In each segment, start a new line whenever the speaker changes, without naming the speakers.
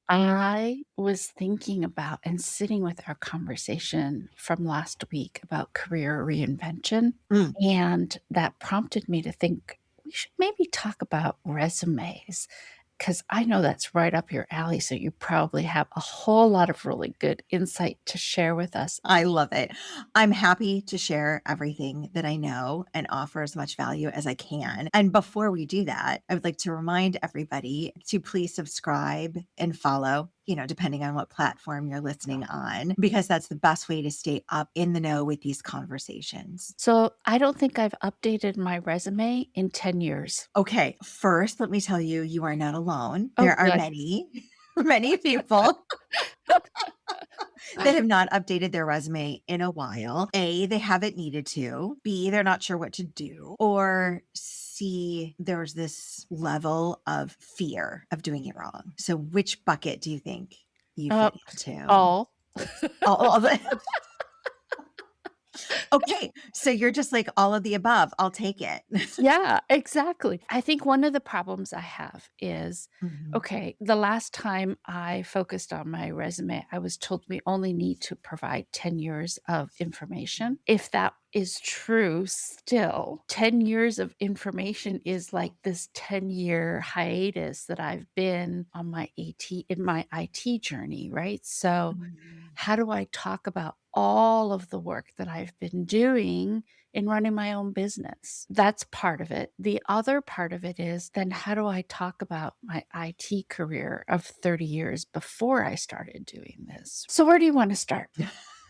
I was thinking about and sitting with our conversation from last week about career reinvention,
Mm.
and that prompted me to think we should maybe talk about resumes because I know that's right up your alley. So you probably have a whole lot of really good insight to share with us.
I love it. I'm happy to share everything that I know and offer as much value as I can. And before we do that, I would like to remind everybody to please subscribe and follow, depending on what platform you're listening on, because that's the best way to stay up in the know with these conversations.
So I don't think I've updated my resume in 10 years.
Okay, first, let me tell you, you are not alone.
Oh,
There are
good.
many, many people that have not updated their resume in a while. A, they haven't needed to. B, they're not sure what to do. Or C, there's this level of fear of doing it wrong. So, which bucket do you think you
Uh,
fit into?
all.
All of it. Okay, so you're just like all of the above. I'll take it.
Yeah, exactly. I think one of the problems I have is,
Mhm.
okay, the last time I focused on my resume, I was told we only need to provide 10 years of information. If that is true still, 10 years of information is like this 10-year hiatus that I've been on my IT journey, right? So
Mhm.
how do I talk about all of the work that I've been doing in running my own business? That's part of it. The other part of it is then how do I talk about my IT career of 30 years before I started doing this? So, where do you want to start?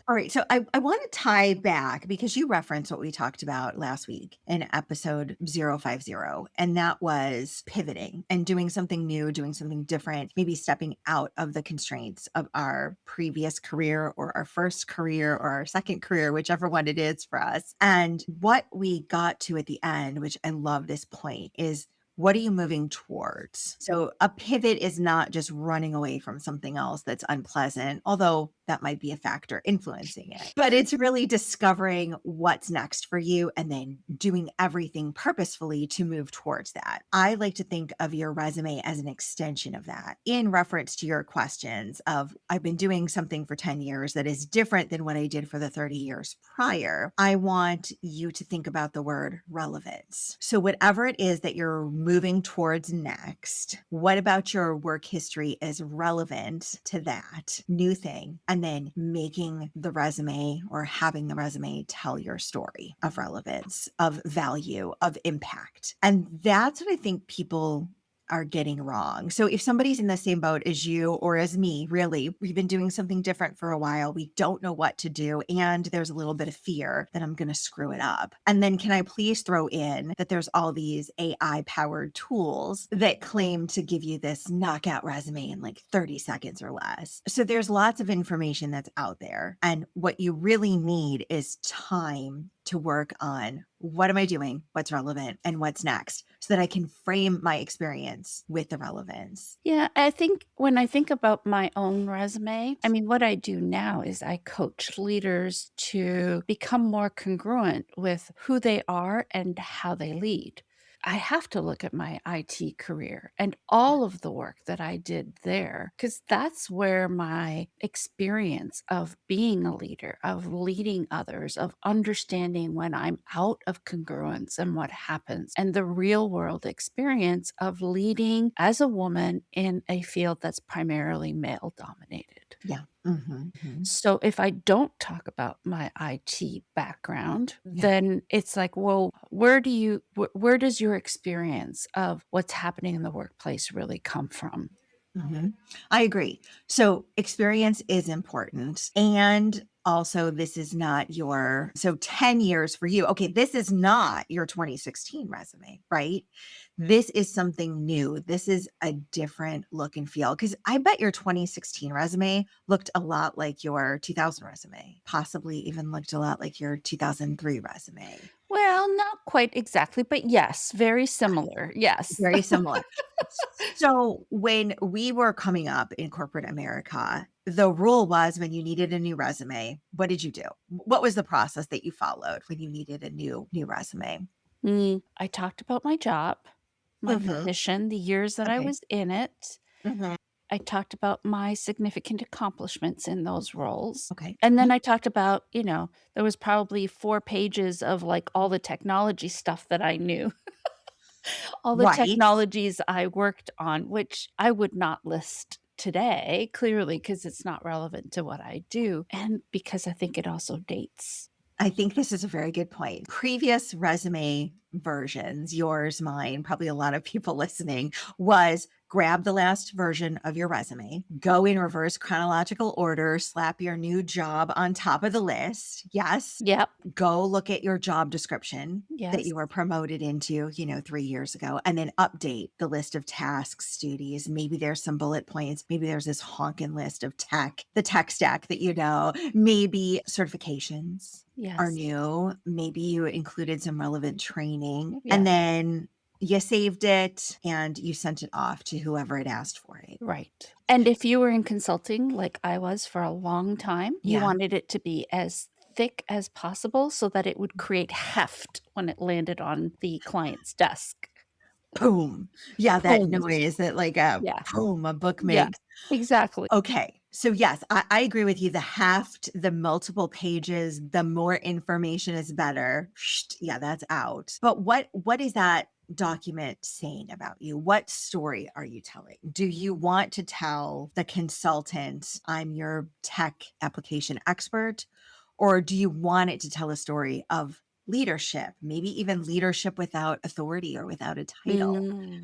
All right. So I want to tie back because you referenced what we talked about last week in episode 050. And that was pivoting and doing something new, doing something different, maybe stepping out of the constraints of our previous career or our first career or our second career, whichever one it is for us. And what we got to at the end, which I love this point, is what are you moving towards? So a pivot is not just running away from something else that's unpleasant, although that might be a factor influencing it. But it's really discovering what's next for you and then doing everything purposefully to move towards that. I like to think of your resume as an extension of that in reference to your questions of I've been doing something for 10 years that is different than what I did for the 30 years prior. I want you to think about the word relevance. So whatever it is that you're moving towards next, what about your work history is relevant to that new thing? And then making the resume or having the resume tell your story of relevance, of value, of impact. And that's what I think people are getting wrong. So if somebody's in the same boat as you or as me, really, we've been doing something different for a while, we don't know what to do, and there's a little bit of fear that I'm going to screw it up. And then can I please throw in that there's all these AI powered tools that claim to give you this knockout resume in like 30 seconds or less. So there's lots of information that's out there. And what you really need is time to work on what am I doing, what's relevant, and what's next so that I can frame my experience with the relevance.
Yeah, I think when I think about my own resume, I mean, what I do now is I coach leaders to become more congruent with who they are and how they lead. I have to look at my IT career and all of the work that I did there, because that's where my experience of being a leader, of leading others, of understanding when I'm out of congruence and what happens, and the real world experience of leading as a woman in a field that's primarily male dominated.
Yeah. Mhm.
So if I don't talk about my IT background,
Yeah.
then it's like, well, where does your experience of what's happening in the workplace really come from?
Mhm. I agree. So experience is important. And also, this is not your, so 10 years for you. Okay, this is not your 2016 resume, right? This is something new. This is a different look and feel. Because I bet your 2016 resume looked a lot like your 2000 resume, possibly even looked a lot like your 2003 resume.
Well, not quite exactly, but yes, very similar. Yes.
Very similar. So when we were coming up in corporate America, the rule was when you needed a new resume, what did you do? What was the process that you followed when you needed a new resume?
I talked about my job, my
Mhm.
position, the years that I
Okay.
was in it.
Mhm.
I talked about my significant accomplishments in those roles.
Okay.
And then
Mhm.
I talked about, there was probably 4 pages of, like, all the technology stuff that I knew, all the
Right.
technologies I worked on, which I would not list today, clearly, because it's not relevant to what I do, and because I think it also dates.
I think this is a very good point. Previous resume versions, yours, mine, probably a lot of people listening, was grab the last version of your resume, go in reverse chronological order, slap your new job on top of the list. Yes.
Yep.
Go look at your job description that
Yes.
you were promoted into, 3 years ago, and then update the list of tasks, duties. Maybe there's some bullet points. Maybe there's this honking list of the tech stack that maybe certifications are
Yes.
new. Maybe you included some relevant training and
Yes.
then you saved it and you sent it off to whoever had asked for it.
Right. And if you were in consulting like I was for a long time, you
Yeah.
wanted it to be as thick as possible so that it would create heft when it landed on the client's desk.
Boom. Yeah, that
Boom.
noise that like a
Yeah.
boom a book
Yeah.
makes.
Exactly.
Okay. So yes, I agree with you. The heft, the multiple pages, the more information is better. Yeah, that's out. But what is that document saying about you? What story are you telling? Do you want to tell the consultant, I'm your tech application expert? Or do you want it to tell a story of leadership, maybe even leadership without authority or without a title?
Mm.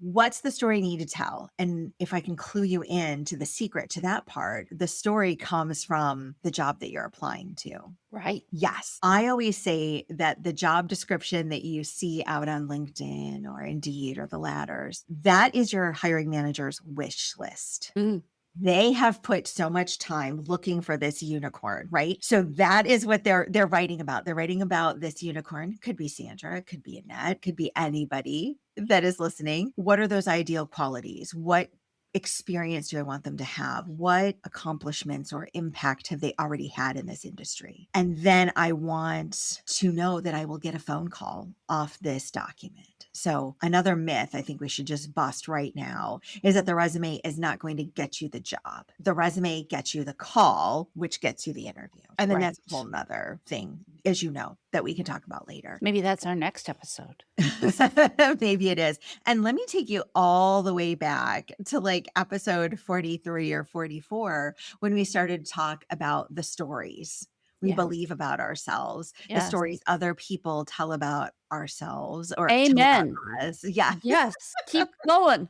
What's the story you need to tell? And if I can clue you in to the secret to that part, the story comes from the job that you're applying to.
Right.
Yes. I always say that the job description that you see out on LinkedIn or Indeed or the ladders, that is your hiring manager's wish list.
Mm.
They have put so much time looking for this unicorn, right? So that is what they're writing about. They're writing about this unicorn. Could be Sandra, it could be Annette, could be anybody that is listening. What are those ideal qualities? What experience do I want them to have? What accomplishments or impact have they already had in this industry? And then I want to know that I will get a phone call off this document. So another myth I think we should just bust right now is that the resume is not going to get you the job. The resume gets you the call, which gets you the interview. And then
Right.
that's a whole nother thing, as you know, that we can talk about later.
Maybe that's our next episode.
Maybe it is. And let me take you all the way back to like episode 43 or 44 when we started to talk about the stories we
Yes.
believe about ourselves, the
Yes.
stories other people tell about ourselves or tell about
Amen.
us. Yeah.
Yes. Keep going.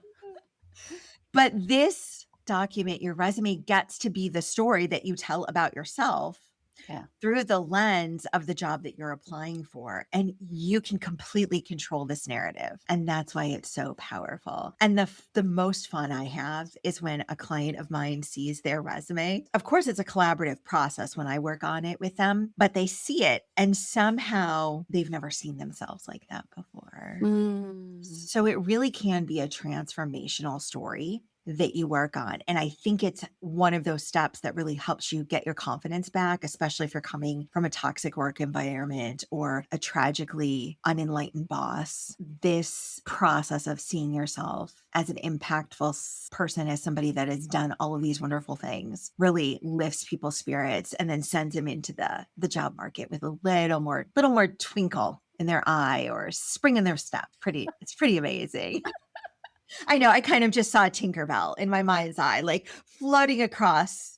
But this document, your resume gets to be the story that you tell about yourself
Yeah.
through the lens of the job that you're applying for. And you can completely control this narrative. And that's why it's so powerful. And the most fun I have is when a client of mine sees their resume. Of course, it's a collaborative process when I work on it with them, but they see it and somehow they've never seen themselves like that before.
Mm.
So it really can be a transformational story that you work on. And I think it's one of those steps that really helps you get your confidence back, especially if you're coming from a toxic work environment or a tragically unenlightened boss. This process of seeing yourself as an impactful person, as somebody that has done all of these wonderful things, really lifts people's spirits and then sends them into the job market with a little more twinkle in their eye or spring in their step. It's pretty amazing. I know, I kind of just saw Tinkerbell in my mind's eye, like floating across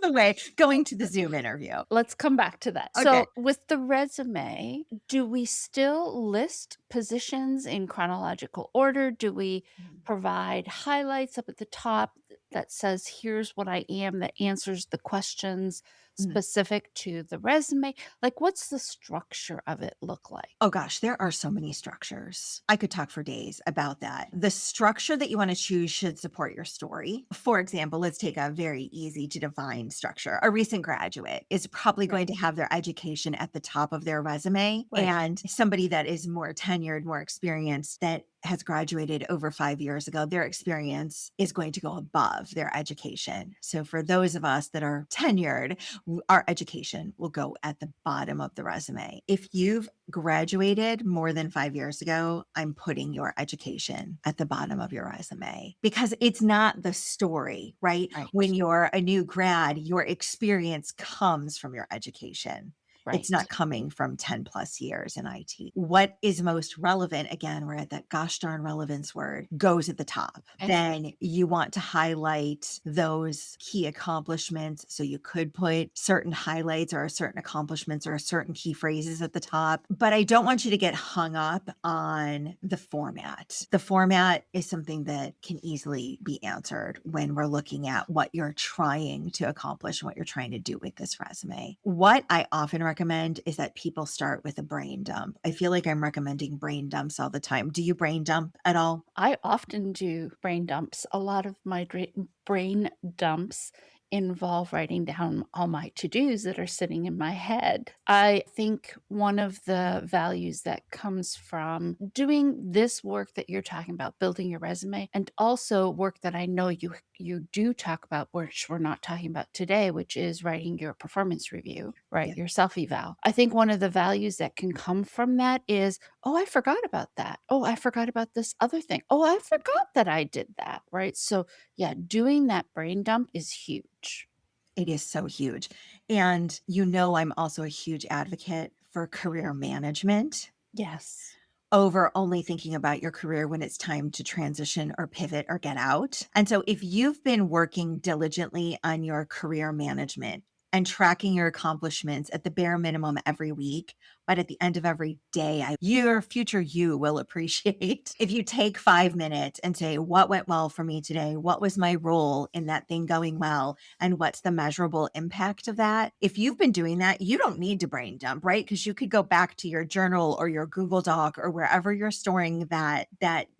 the way, going to the Zoom interview.
Let's come back to that.
Okay.
So, with the resume, do we still list positions in chronological order? Do we provide highlights up at the top that says, here's what I am, that answers the questions
Mhm.
specific to the resume? Like, what's the structure of it look like?
Oh gosh, there are so many structures. I could talk for days about that. The structure that you want to choose should support your story. For example, let's take a very easy to define structure. A recent graduate is probably
Right.
going to have their education at the top of their resume,
Right.
and somebody that is more tenured, more experienced, that has graduated over 5 years ago, their experience is going to go above their education. So for those of us that are tenured, Our education will go at the bottom of the resume. If you've graduated more than 5 years ago, I'm putting your education at the bottom of your resume because it's not the story, right? When
Right.
you're a new grad, your experience comes from your education. It's
Right.
not coming from 10 plus years in IT. What is most relevant, again, we're at that gosh darn relevance word, goes at the top.
Okay.
Then you want to highlight those key accomplishments. So you could put certain highlights or certain accomplishments or certain key phrases at the top. But I don't want you to get hung up on the format. The format is something that can easily be answered when we're looking at what you're trying to accomplish and what you're trying to do with this resume. What I often recommend is that people start with a brain dump. I feel like I'm recommending brain dumps all the time. Do you brain dump at all?
I often do brain dumps. A lot of my brain dumps involve writing down all my to-dos that are sitting in my head. I think one of the values that comes from doing this work that you're talking about, building your resume, and also work that I know you do talk about, which we're not talking about today, which is writing your performance review, right?
Yeah.
Your self-eval. I think one of the values that can come from that is, oh, I forgot about that. Oh, I forgot about this other thing. Oh, I forgot that I did that, right? So, yeah, doing that brain dump is huge.
It is so huge. And I'm also a huge advocate for career management
Yes.
over only thinking about your career when it's time to transition or pivot or get out. And so if you've been working diligently on your career management and tracking your accomplishments at the bare minimum every week, but at the end of every day, your future you will appreciate if you take 5 minutes and say, what went well for me today? What was my role in that thing going well? And what's the measurable impact of that? If you've been doing that, you don't need to brain dump, right? Because you could go back to your journal or your Google Doc or wherever you're storing that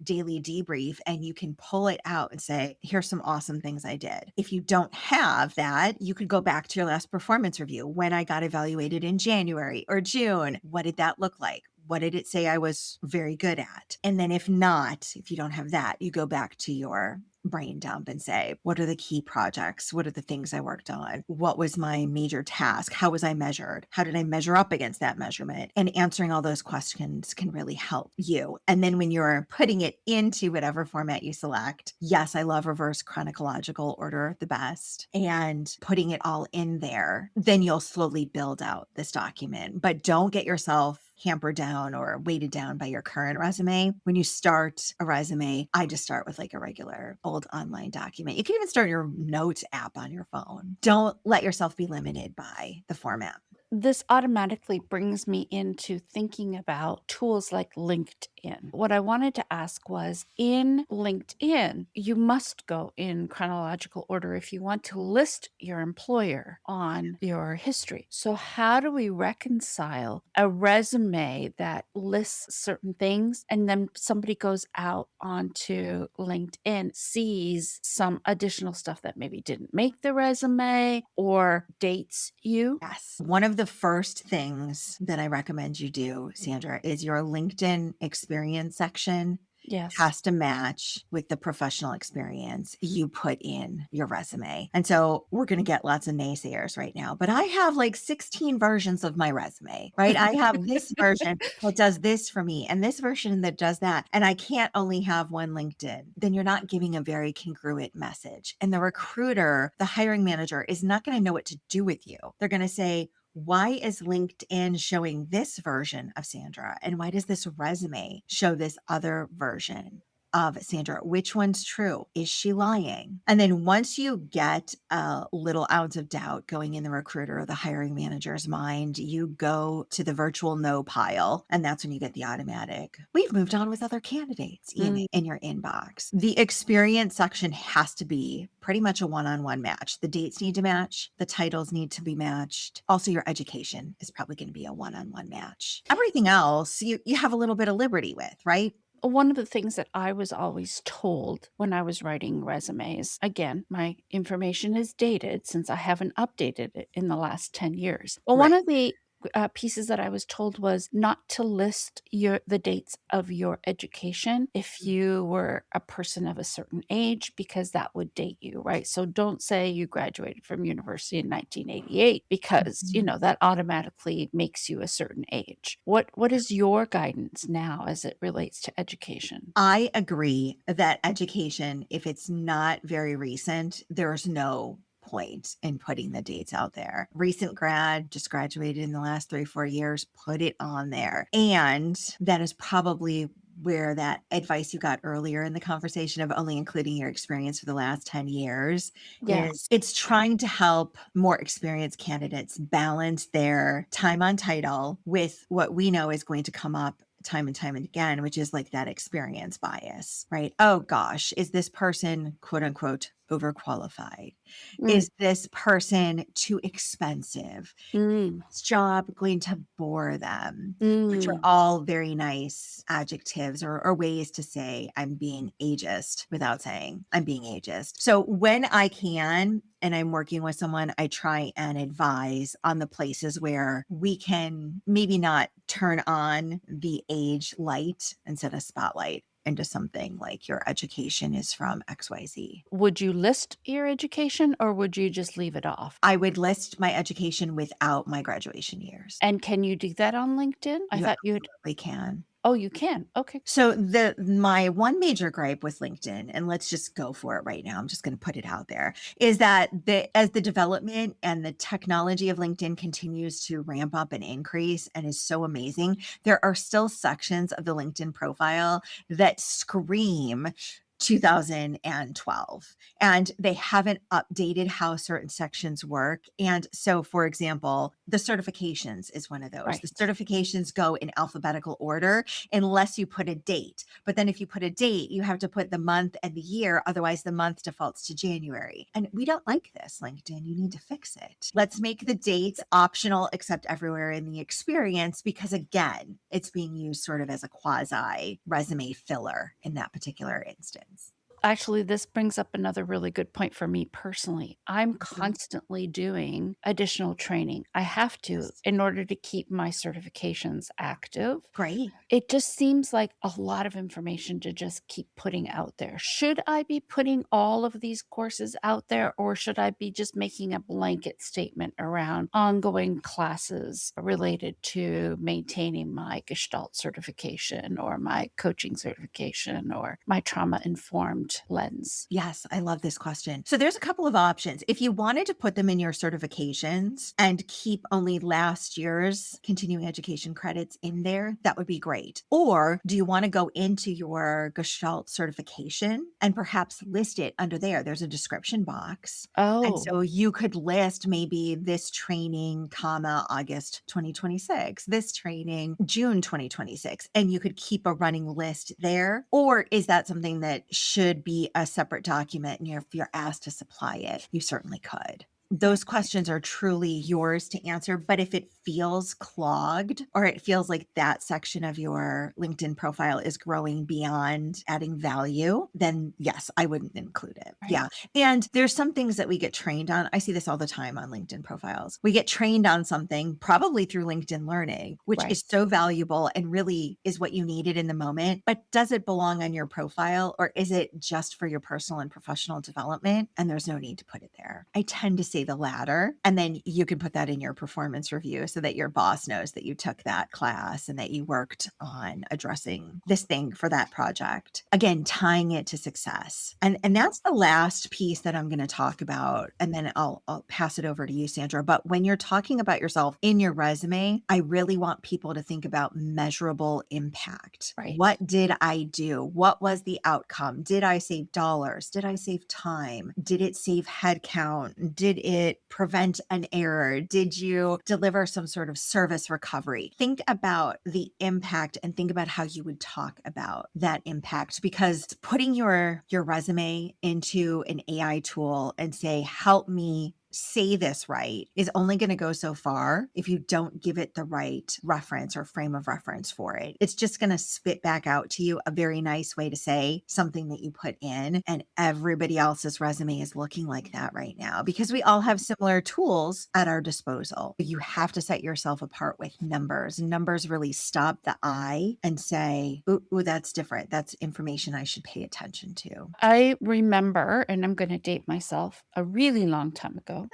daily debrief and you can pull it out and say, here's some awesome things I did. If you don't have that, you could go back to your last performance review when I got evaluated in January or June. What did that look like? What did it say I was very good at? And then if not, if you don't have that, you go back to your brain dump and say, what are the key projects? What are the things I worked on? What was my major task? How was I measured? How did I measure up against that measurement? And answering all those questions can really help you. And then when you're putting it into whatever format you select, yes, I love reverse chronological order the best, and putting it all in there, then you'll slowly build out this document. But don't get yourself hampered down or weighted down by your current resume. When you start a resume, I just start with like a regular old online document. You can even start your notes app on your phone. Don't let yourself be limited by the format.
This automatically brings me into thinking about tools like LinkedIn. What I wanted to ask was, in LinkedIn, you must go in chronological order if you want to list your employer on your history. So, how do we reconcile a resume that lists certain things and then somebody goes out onto LinkedIn, sees some additional stuff that maybe didn't make the resume or dates you?
Yes. One of the first things that I recommend you do, Sandra, is your LinkedIn experience section
Yes.
has to match with the professional experience you put in your resume. And so we're going to get lots of naysayers right now, but I have like 16 versions of my resume, right? I have this version that does this for me and this version that does that. And I can't only have one LinkedIn. Then you're not giving a very congruent message. And the recruiter, the hiring manager, is not going to know what to do with you. They're going to say, why is LinkedIn showing this version of Sandra? And why does this resume show this other version of Sandra? Which one's true? Is she lying? And then once you get a little ounce of doubt going in the recruiter or the hiring manager's mind, you go to the virtual no pile. And that's when you get the automatic, we've moved on with other candidates
Mm.
in your inbox. The experience section has to be pretty much a one-on-one match. The dates need to match. The titles need to be matched. Also, your education is probably going to be a one-on-one match. Everything else, you have a little bit of liberty with, right?
One of the things that I was always told when I was writing resumes, again, my information is dated since I haven't updated it in the last 10 years. But
Right.
pieces that I was told was not to list the dates of your education if you were a person of a certain age, because that would date you, right? So don't say you graduated from university in 1988 because,
Mhm.
that automatically makes you a certain age. What is your guidance now as it relates to education?
I agree that education, if it's not very recent, there's no point in putting the dates out there. Recent grad, just graduated in the last 3, 4 years, put it on there. And that is probably where that advice you got earlier in the conversation of only including your experience for the last 10 years
Yeah.
is it's trying to help more experienced candidates balance their time on title with what we know is going to come up time and time and again, which is like that experience bias, right? Oh gosh, is this person quote unquote overqualified?
Mm,
Is this person too expensive?
mm,
This job going to bore them? Which are
mm.
all very nice adjectives or ways to say I'm being ageist without saying I'm being ageist. So when I can and I'm working with someone, I try and advise on the places where we can maybe not turn on the age light and set a spotlight into something like your education is from XYZ.
Would you list your education or would you just leave it off?
I would list my education without my graduation years.
And can you do that on LinkedIn? I
You
thought you'd
absolutely can.
Oh, you can. Okay.
So the my one major gripe with LinkedIn, and let's just go for it right now, I'm just gonna put it out there, is that as the development and the technology of LinkedIn continues to ramp up and increase and is so amazing, there are still sections of the LinkedIn profile that scream 2012, and they haven't updated how certain sections work. And so, for example, the certifications is one of those. The
Right.
certifications go in alphabetical order unless you put a date. But then if you put a date, you have to put the month and the year. Otherwise, the month defaults to January. And we don't like this, LinkedIn. You need to fix it. Let's make the dates optional, except everywhere in the experience, because again, it's being used sort of as a quasi resume filler in that particular instance.
Actually, this brings up another really good point for me personally. I'm
Mhm.
constantly doing additional training. I have to
Yes.
in order to keep my certifications active.
Great.
It just seems like a lot of information to just keep putting out there. Should I be putting all of these courses out there, or should I be just making a blanket statement around ongoing classes related to maintaining my Gestalt certification or my coaching certification or my trauma informed lens?
Yes, I love this question. So there's a couple of options. If you wanted to put them in your certifications and keep only last year's continuing education credits in there, that would be great. Or do you want to go into your Gestalt certification and perhaps list it under there? There's a description box. And
Oh,
so you could list maybe this training, comma, August 2026, this training, June 2026, and you could keep a running list there. Or is that something that should be a separate document? And if you're asked to supply it, you certainly could. Those questions are truly yours to answer. But if it feels clogged or it feels like that section of your LinkedIn profile is growing beyond adding value, then yes, I wouldn't include it.
right,
Yeah. And there's some things that we get trained on. I see this all the time on LinkedIn profiles. We get trained on something, probably through LinkedIn Learning, which
right.
is so valuable and really is what you needed in the moment. But does it belong on your profile or is it just for your personal and professional development? And there's no need to put it there. I tend to say the latter. And then you can put that in your performance review so that your boss knows that you took that class and that you worked on addressing this thing for that project. Again, tying it to success. And that's the last piece that I'm going to talk about. And then I'll pass it over to you, Sandra. But when you're talking about yourself in your resume, I really want people to think about measurable impact.
Right.
What did I do? What was the outcome? Did I save dollars? Did I save time? Did it save headcount? Did it prevent an error? Did you deliver some sort of service recovery? Think about the impact and think about how you would talk about that impact, because putting your resume into an AI tool and say, help me say this right is only going to go so far if you don't give it the right reference or frame of reference for it. It's just going to spit back out to you a very nice way to say something that you put in. And everybody else's resume is looking like that right now because we all have similar tools at our disposal. You have to set yourself apart with numbers. Numbers really stop the eye and say, ooh, that's different. That's information I should pay attention to.
I remember, and I'm gonna date myself, a really long time ago,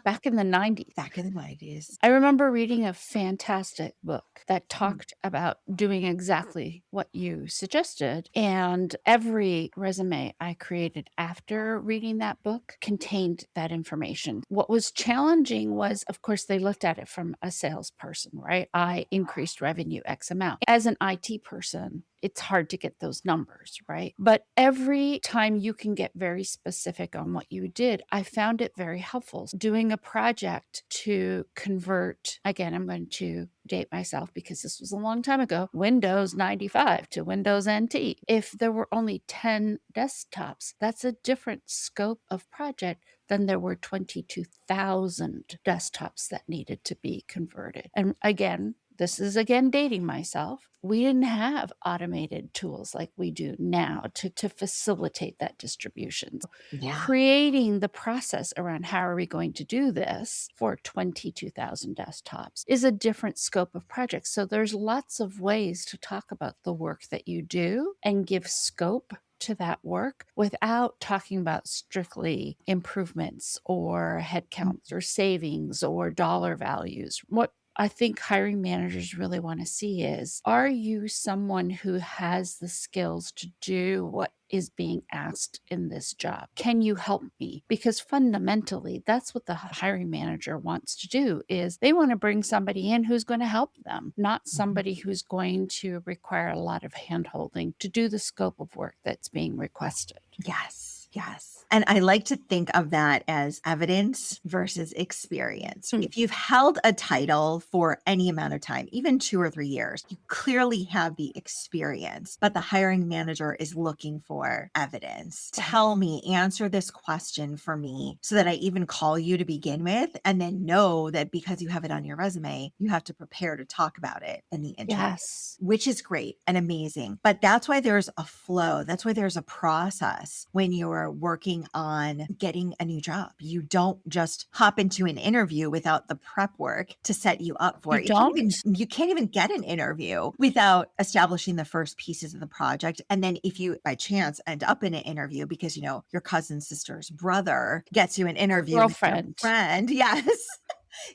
back in the '90s.
Back in the 90s.
I remember reading a fantastic book that
Mm.
talked about doing exactly what you suggested, and every resume I created after reading that book contained that information. What was challenging was, of course, they looked at it from a salesperson, right? I increased revenue X amount. As an IT person, it's hard to get those numbers, right? But every time you can get very specific on what you did, I found it very helpful. Doing a project to convert, again, I'm going to date myself because this was a long time ago, Windows 95 to Windows NT. If there were only 10 desktops, that's a different scope of project than there were 22,000 desktops that needed to be converted. And again, this is again dating myself. We didn't have automated tools like we do now to facilitate that distribution.
Yeah.
Creating the process around how are we going to do this for 22,000 desktops is a different scope of projects. So there's lots of ways to talk about the work that you do and give scope to that work without talking about strictly improvements or headcounts or savings or dollar values. What I think hiring managers really want to see is, are you someone who has the skills to do what is being asked in this job? Can you help me? Because fundamentally, that's what the hiring manager wants to do is they want to bring somebody in who's going to help them, not
Mhm.
somebody who's going to require a lot of handholding to do the scope of work that's being requested.
Yes, yes. And I like to think of that as evidence versus experience.
Mm,
If you've held a title for any amount of time, even 2 or 3 years, you clearly have the experience, but the hiring manager is looking for evidence.
right.
Tell me, answer this question for me so that I even call you to begin with, and then know that because you have it on your resume, you have to prepare to talk about it in the interview,
Yes.
which is great and amazing. But that's why there's a flow. That's why there's a process when you're working on getting a new job. You don't just hop into an interview without the prep work to set you up for
You
it.
don't?
You can't even get an interview without establishing the first pieces of the project. And then if you by chance end up in an interview because your cousin, sister's brother gets you an interview with their
Girlfriend.
friend, yes,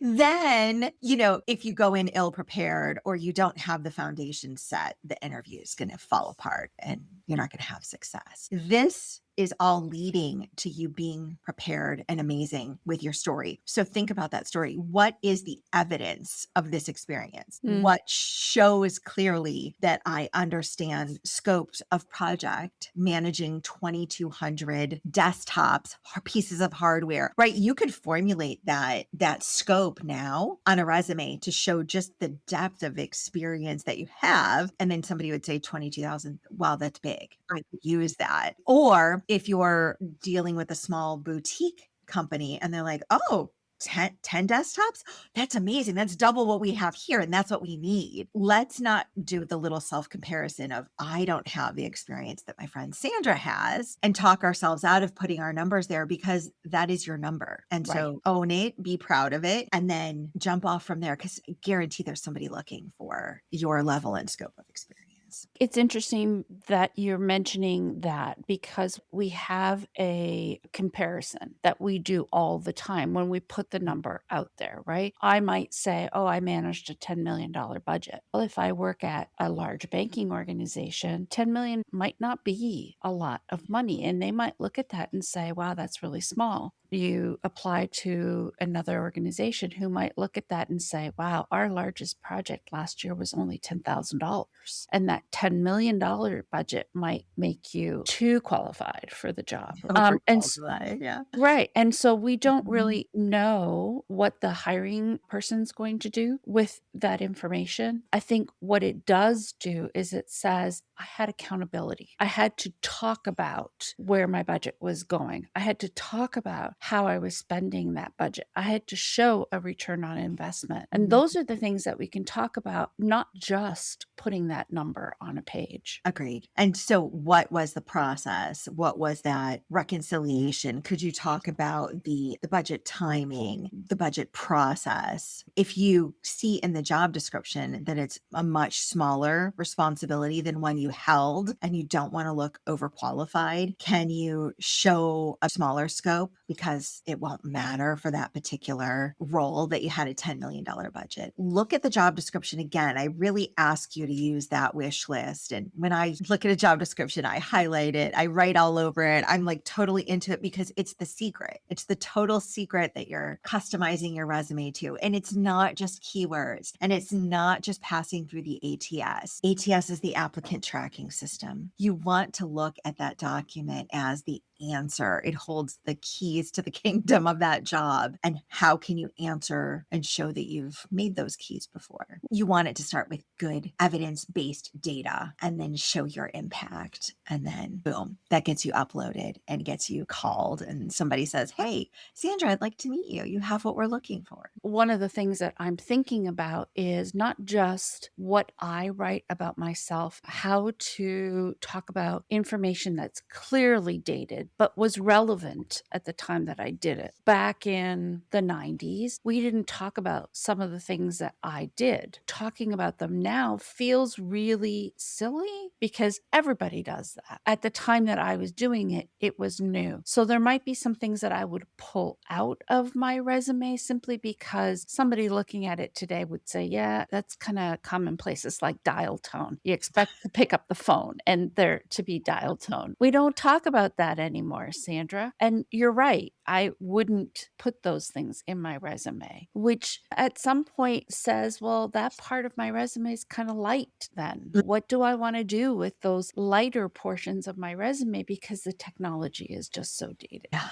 then, if you go in ill prepared or you don't have the foundation set, the interview is going to fall apart and you're not going to have success. This is all leading to you being prepared and amazing with your story. So think about that story. What is the evidence of this experience?
Mm.
What shows clearly that I understand scopes of project, managing 2,200 desktops, pieces of hardware, right? You could formulate that scope now on a resume to show just the depth of experience that you have. And then somebody would say 22,000. Wow, that's big. I could use that. Or if you're dealing with a small boutique company and they're like, oh, 10 desktops? That's amazing. That's double what we have here. And that's what we need. Let's not do the little self comparison of, I don't have the experience that my friend Sandra has, and talk ourselves out of putting our numbers there because that is your number. And
Right.
so own it, be proud of it, and then jump off from there because guarantee there's somebody looking for your level and scope of experience.
It's interesting that you're mentioning that because we have a comparison that we do all the time when we put the number out there, right? I might say, oh, I managed a $10 million budget. Well, if I work at a large banking organization, 10 million might not be a lot of money. And they might look at that and say, wow, that's really small. You apply to another organization who might look at that and say, wow, our largest project last year was only $10,000. And that $10 million budget might make you too qualified for the job.
Overqualified, yeah.
Right. And so we don't
Mhm.
really know what the hiring person's going to do with that information. I think what it does do is it says, I had accountability. I had to talk about where my budget was going. I had to talk about how I was spending that budget. I had to show a return on investment. And
Mhm.
those are the things that we can talk about, not just putting that number on a page.
Agreed. And so what was the process? What was that reconciliation? Could you talk about the budget timing, the budget process? If you see in the job description that it's a much smaller responsibility than one you held and you don't want to look overqualified, can you show a smaller scope because it won't matter for that particular role that you had a $10 million budget? Look at the job description again. I really ask you to use that wish list. And when I look at a job description, I highlight it, I write all over it. I'm like totally into it because it's the secret. It's the total secret that you're customizing your resume to. And it's not just keywords and it's not just passing through the ATS. ATS is the applicant tracking system. You want to look at that document as the answer. It holds the keys to the kingdom of that job. And how can you answer and show that you've made those keys before? You want it to start with good evidence based data and then show your impact. And then boom, that gets you uploaded and gets you called. And somebody says, "Hey, Sandra, I'd like to meet you. You have what we're looking for."
One of the things that I'm thinking about is not just what I write about myself, how to talk about information that's clearly dated, but was relevant at the time that I did it. Back in the 90s, we didn't talk about some of the things that I did. Talking about them now feels really silly because everybody does that. At the time that I was doing it, it was new. So there might be some things that I would pull out of my resume simply because somebody looking at it today would say, yeah, that's kind of commonplace. It's like dial tone. You expect to pick up the phone and there to be dial tone. We don't talk about that anymore, Sandra. And you're right. I wouldn't put those things in my resume, which at some point says, well, that part of my resume is kind of light then. What do I want to do with those lighter portions of my resume because the technology is just so dated?
Yeah.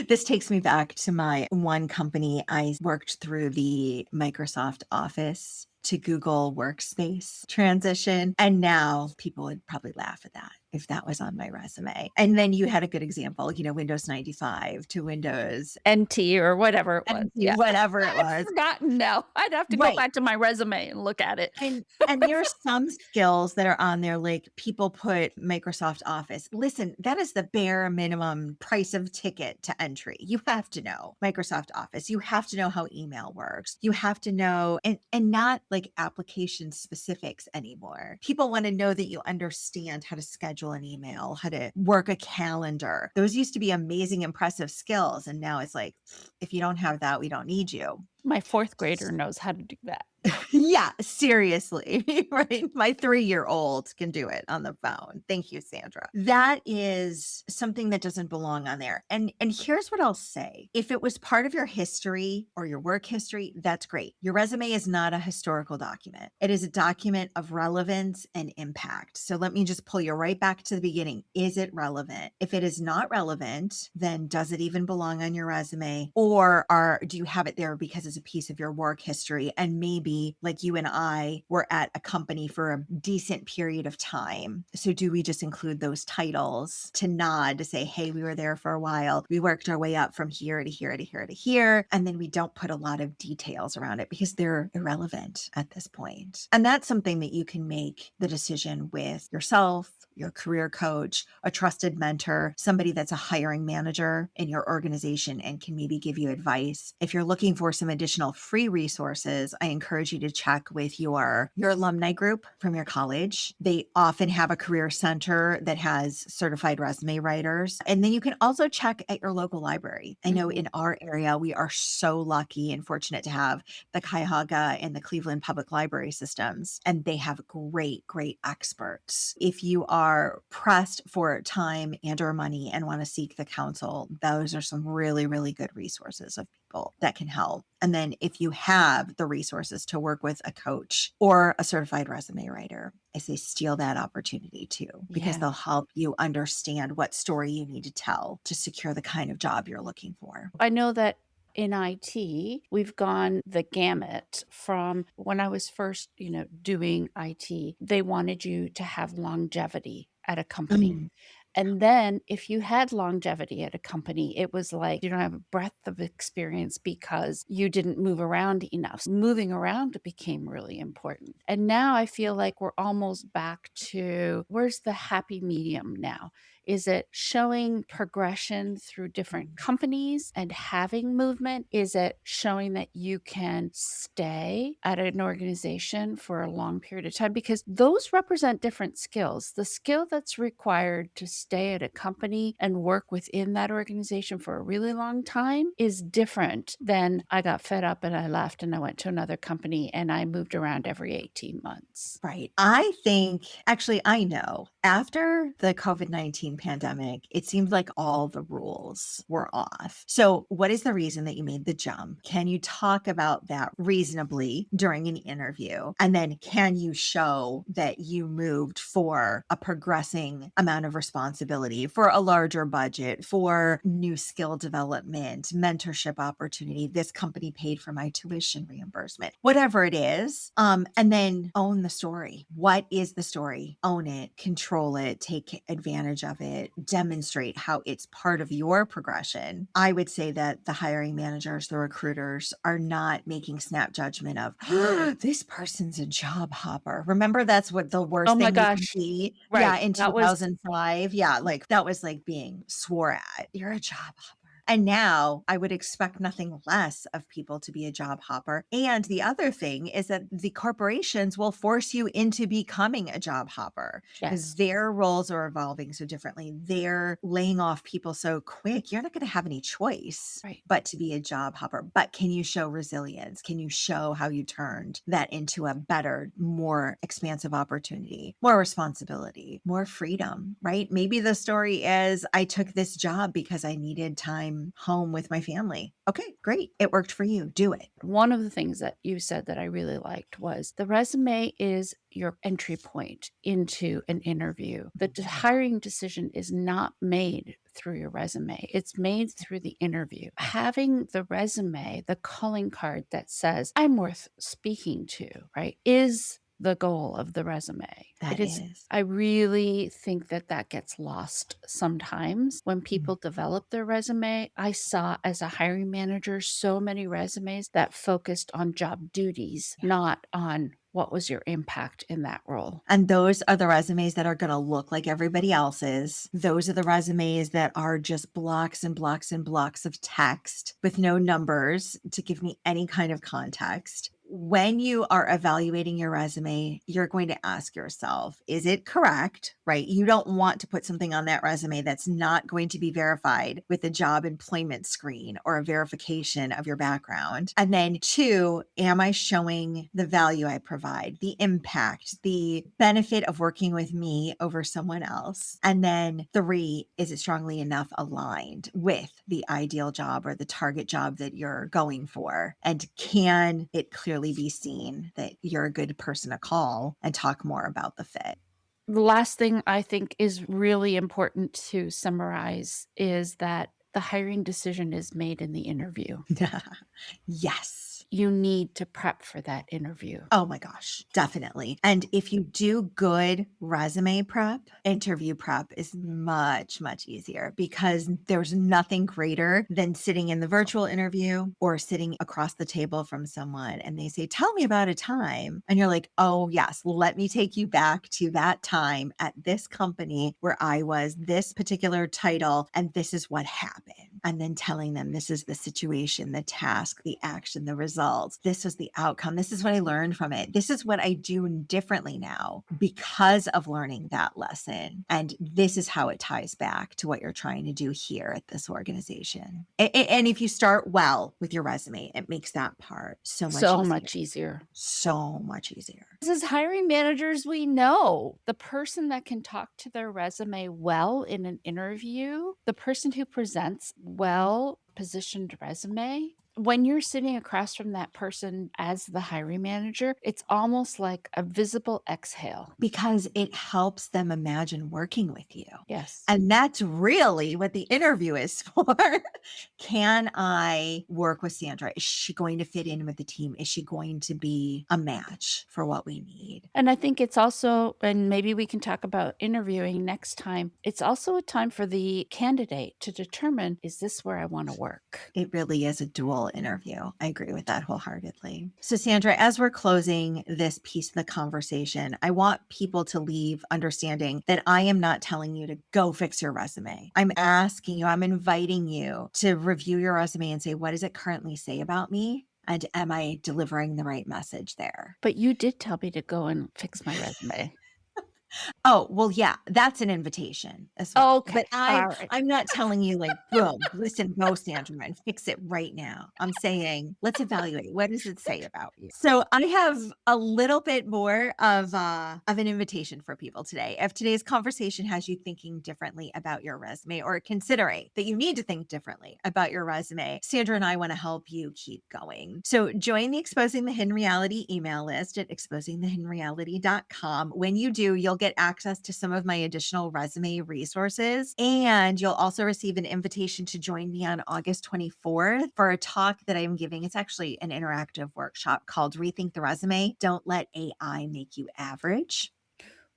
This takes me back to my one company. I worked through the Microsoft Office to Google Workspace transition. And now people would probably laugh at that if that was on my resume. And then you had a good example, Windows 95 to Windows
NT or whatever it was.
NT,
Yeah.
whatever it
I've
was.
forgotten now. I'd have to go
Right.
back to my resume and look at it.
And there are some skills that are on there, like people put Microsoft Office. Listen, that is the bare minimum price of ticket to entry. You have to know Microsoft Office. You have to know how email works. You have to know, and not like application specifics anymore. People want to know that you understand how to schedule an email, how to work a calendar. Those used to be amazing, impressive skills. And now it's like, if you don't have that, we don't need you.
My fourth grader knows how to do that.
Yeah, seriously, right? My 3-year-old can do it on the phone. Thank you, Sandra. That is something that doesn't belong on there. And here's what I'll say. If it was part of your history or your work history, that's great. Your resume is not a historical document. It is a document of relevance and impact. So let me just pull you right back to the beginning. Is it relevant? If it is not relevant, then does it even belong on your resume? Or do you have it there because it's a piece of your work history and maybe like you and I were at a company for a decent period of time. So do we just include those titles to nod to say, hey, we were there for a while. We worked our way up from here to here to here to here. And then we don't put a lot of details around it because they're irrelevant at this point. And that's something that you can make the decision with yourself, your career coach, a trusted mentor, somebody that's a hiring manager in your organization and can maybe give you advice. If you're looking for some additional free resources, I encourage you to check with your alumni group from your college. They often have a career center that has certified resume writers. And then you can also check at your local library. I know in our area, we are so lucky and fortunate to have the Cuyahoga and the Cleveland Public Library systems, and they have great, great experts. If you are pressed for time and or money and want to seek the counsel, those are some really, really good resources of people that can help. And then if you have the resources to work with a coach or a certified resume writer, I say steal that opportunity too, because
Yeah.
they'll help you understand what story you need to tell to secure the kind of job you're looking for.
I know that in IT, we've gone the gamut from when I was first, doing IT, they wanted you to have longevity at a company.
Mm.
And then if you had longevity at a company, it was like you don't have a breadth of experience because you didn't move around enough. Moving around became really important. And now I feel like we're almost back to where's the happy medium now? Is it showing progression through different companies and having movement? Is it showing that you can stay at an organization for a long period of time? Because those represent different skills. The skill that's required to stay at a company and work within that organization for a really long time is different than I got fed up and I left and I went to another company and I moved around every 18 months.
Right. I think actually, I know after the COVID-19 pandemic, it seemed like all the rules were off. So, what is the reason that you made the jump? Can you talk about that reasonably during an interview? And then, can you show that you moved for a progressing amount of responsibility, for a larger budget, for new skill development, mentorship opportunity? This company paid for my tuition reimbursement, whatever it is. And then own the story. What is the story? Own it, control it, take advantage of it, demonstrate how it's part of your progression. I would say that the hiring managers, the recruiters are not making snap judgment of this person's a job hopper. Remember, that's what the
Oh
worst
my
thing you can
gosh.
be. Yeah,
Right.
in
That was
2005. Yeah, like that was like being swore at. You're a job hopper. And now I would expect nothing less of people to be a job hopper. And the other thing is that the corporations will force you into becoming a job hopper because
yes.
their roles are evolving so differently. They're laying off people so quick. You're not going to have any choice
Right.
but to be a job hopper. But can you show resilience? Can you show how you turned that into a better, more expansive opportunity, more responsibility, more freedom, right? Maybe the story is I took this job because I needed time home with my family. Okay, great. It worked for you. Do it.
One of the things that you said that I really liked was the resume is your entry point into an interview. The hiring decision is not made through your resume, it's made through the interview. Having the resume, the calling card that says, I'm worth speaking to, right, is the goal of the resume. It
That
is.
is.
I really think that that gets lost sometimes when
Mhm.
people develop their resume. I saw as a hiring manager so many resumes that focused on job duties, not on what was your impact in that role.
And those are the resumes that are going to look like everybody else's. Those are the resumes that are just blocks and blocks and blocks of text with no numbers to give me any kind of context. When you are evaluating your resume, you're going to ask yourself, is it correct? Right? You don't want to put something on that resume that's not going to be verified with a job employment screen or a verification of your background. And then two, am I showing the value I provide, the impact, the benefit of working with me over someone else? And then three, is it strongly enough aligned with the ideal job or the target job that you're going for? And can it clearly be seen that you're a good person to call and talk more about the fit?
The last thing I think is really important to summarize is that the hiring decision is made in the interview.
Yes.
You need to prep for that interview.
Oh my gosh, definitely. And if you do good resume prep, interview prep is much, much easier because there's nothing greater than sitting in the virtual interview or sitting across the table from someone and they say, tell me about a time. And you're like, oh, yes, let me take you back to that time at this company where I was this particular title and this is what happened. And then telling them this is the situation, the task, the action, the results. This was the outcome. This is what I learned from it. This is what I do differently now because of learning that lesson. And this is how it ties back to what you're trying to do here at this organization. And if you start well with your resume, it makes that part so much
So
easier.
much easier.
So much easier.
As hiring managers, we know the person that can talk to their resume well in an interview, the person who presents well positioned resume When you're sitting across from that person as the hiring manager, it's almost like a visible exhale.
Because it helps them imagine working with you.
Yes.
And that's really what the interview is for. Can I work with Sandra? Is she going to fit in with the team? Is she going to be a match for what we need?
And I think it's also, and maybe we can talk about interviewing next time, it's also a time for the candidate to determine, is this where I want to work?
It really is a dual interview. I agree with that wholeheartedly. So, Sandra, as we're closing this piece of the conversation, I want people to leave understanding that I am not telling you to go fix your resume. I'm asking you, I'm inviting you to review your resume and say, what does it currently say about me? And am I delivering the right message there?
But you did tell me to go and fix my resume.
Oh, well, yeah, that's an invitation as well.
Okay.
But I'm
All right.
I'm not telling you like, boom, listen, go Sandra and fix it right now. I'm saying, let's evaluate. What does it say about you? So I have a little bit more of an invitation for people today. If today's conversation has you thinking differently about your resume or considering that you need to think differently about your resume, Sandra and I want to help you keep going. So join the Exposing the Hidden Reality email list at exposingthehiddenreality.com. When you do, you'll get access to some of my additional resume resources, and you'll also receive an invitation to join me on August 24th for a talk that I'm giving. It's actually an interactive workshop called Rethink the Resume. Don't let AI make you average.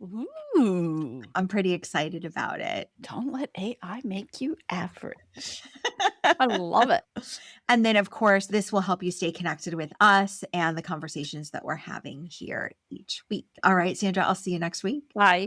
Ooh.
I'm pretty excited about it.
Don't let AI make you average. I love it.
And then, of course, this will help you stay connected with us and the conversations that we're having here each week. All right, Sandra, I'll see you next week.
Bye.